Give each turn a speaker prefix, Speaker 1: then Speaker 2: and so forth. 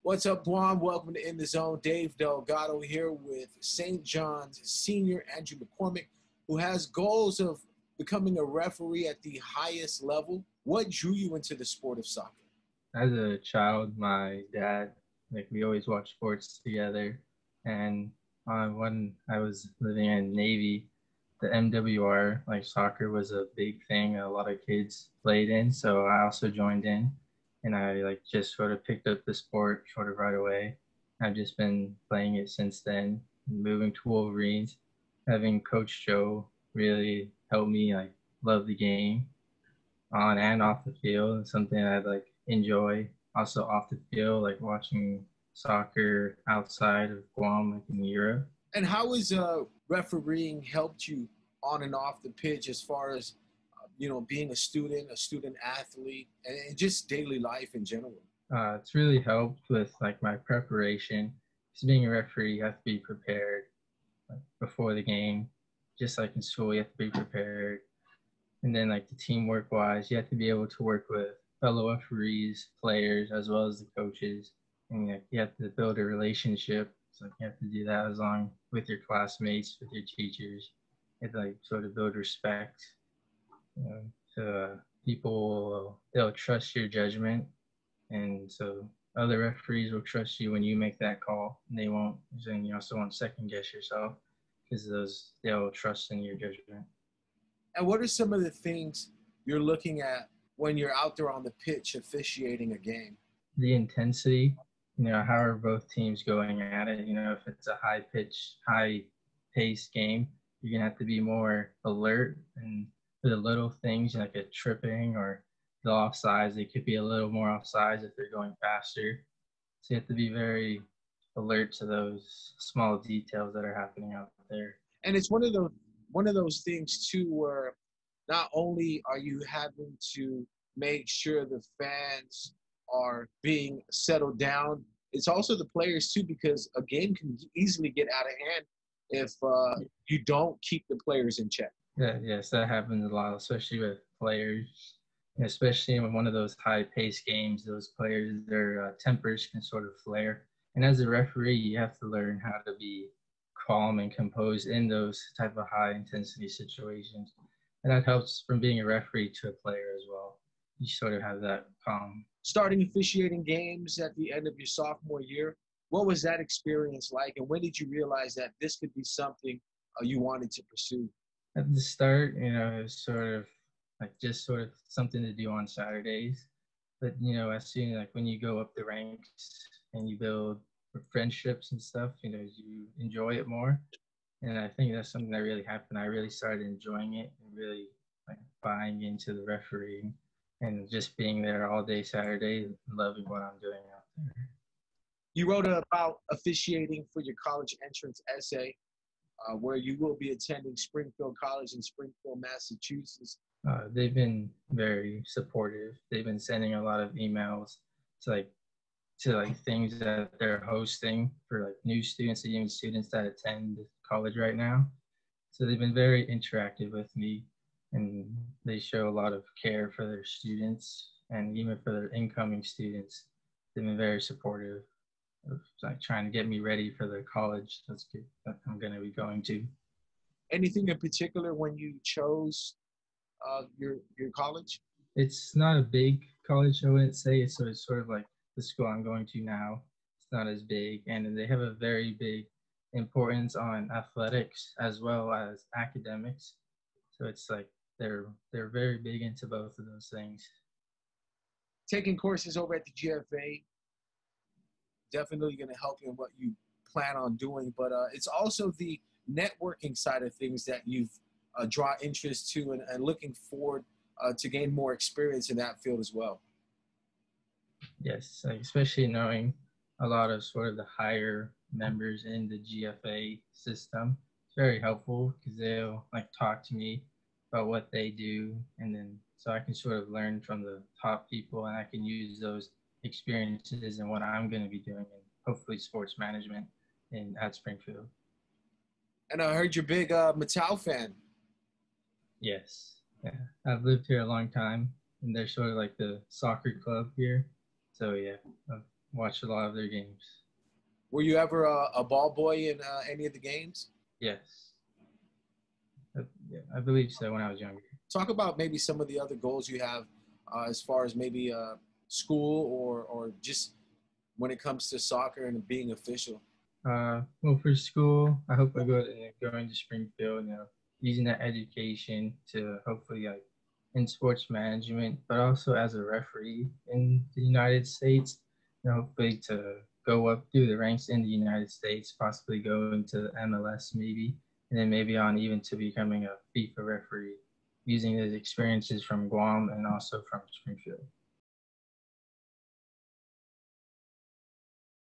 Speaker 1: What's up, Guam? Welcome to In the Zone. Dave Delgado here with St. John's senior Andrew McCormic, who has goals of becoming a referee at the highest level. What drew you into the sport of soccer?
Speaker 2: As a child, my dad, we always watched sports together. And when I was living in Navy, the MWR, soccer was a big thing. A lot of kids played in. So I also joined in and I just sort of picked up the sport sort of right away. I've just been playing it since then, moving to Wolverines. Having Coach Joe really helped me love the game on and off the field. It's something I enjoy. Also off the field, like watching soccer outside of Guam, like in Europe.
Speaker 1: And how has refereeing helped you on and off the pitch as far as, being a student athlete, and just daily life in general?
Speaker 2: It's really helped with my preparation. Because being a referee, you have to be prepared before the game. Just like in school, you have to be prepared. And then the teamwork wise, you have to be able to work with fellow referees, players, as well as the coaches. And you have to build a relationship. So you have to do that as long with your classmates, with your teachers. You have to sort of build respect. So people, they'll trust your judgment. And so other referees will trust you when you make that call. And they won't, and you also won't second guess yourself because they'll trust in your judgment.
Speaker 1: And what are some of the things you're looking at when you're out there on the pitch officiating a game?
Speaker 2: The intensity, how are both teams going at it? If it's a high pitch, high paced game, you're going to have to be more alert. And for the little things like a tripping or the offsides, they could be a little more offsides if they're going faster. So you have to be very alert to those small details that are happening out there.
Speaker 1: And it's one of those things too, where not only are you having to make sure the fans are being settled down, it's also the players too, because a game can easily get out of hand if you don't keep the players in check.
Speaker 2: Yeah, yes, that happens a lot, especially with players, especially in one of those high-paced games. Those players, their tempers can sort of flare. And as a referee, you have to learn how to be calm and composed in those type of high-intensity situations. And that helps from being a referee to a player as well. You sort of have that calm.
Speaker 1: Starting officiating games at the end of your sophomore year, what was that experience like, and when did you realize that this could be something you wanted to pursue?
Speaker 2: At the start, it was sort of something to do on Saturdays. But, as soon when you go up the ranks and you build friendships and stuff, you enjoy it more. And I think that's something that really happened. I really started enjoying it and really buying into the refereeing and just being there all day Saturday and loving what I'm doing out there.
Speaker 1: You wrote about officiating for your college entrance essay, where you will be attending Springfield College in Springfield, Massachusetts.
Speaker 2: They've been very supportive. They've been sending a lot of emails to things that they're hosting for new students and young students that attend college right now. So they've been very interactive with me, and they show a lot of care for their students and even for their incoming students. They've been very supportive of trying to get me ready for the college that I'm going to be going to.
Speaker 1: Anything in particular when you chose your college?
Speaker 2: It's not a big college, I wouldn't say. So it's sort of like the school I'm going to now. It's not as big, and they have a very big importance on athletics as well as academics. So it's they're very big into both of those things.
Speaker 1: Taking courses over at the GFA definitely going to help you in what you plan on doing, but it's also the networking side of things that you've draw interest to, and looking forward to gain more experience in that field as well.
Speaker 2: Yes, especially knowing a lot of sort of the higher members in the GFA system. It's very helpful because they'll talk to me about what they do, and then so I can sort of learn from the top people, and I can use those experiences and what I'm going to be doing in hopefully sports management at Springfield.
Speaker 1: And I heard you're a big Mattel fan.
Speaker 2: Yes, yeah, I've lived here a long time, and they're sort of like the soccer club here. So yeah, I've watch a lot of their games.
Speaker 1: Were you ever a ball boy in any of the games?
Speaker 2: Yes. Yeah, I believe so when I was younger.
Speaker 1: Talk about maybe some of the other goals you have as far as maybe school or just when it comes to soccer and being official.
Speaker 2: Well, for school, I hope I go into Springfield, using that education to hopefully like in sports management, but also as a referee in the United States, hopefully to go up through the ranks in the United States, possibly go into MLS maybe, and then maybe on even to becoming a FIFA referee, using those experiences from Guam and also from Springfield.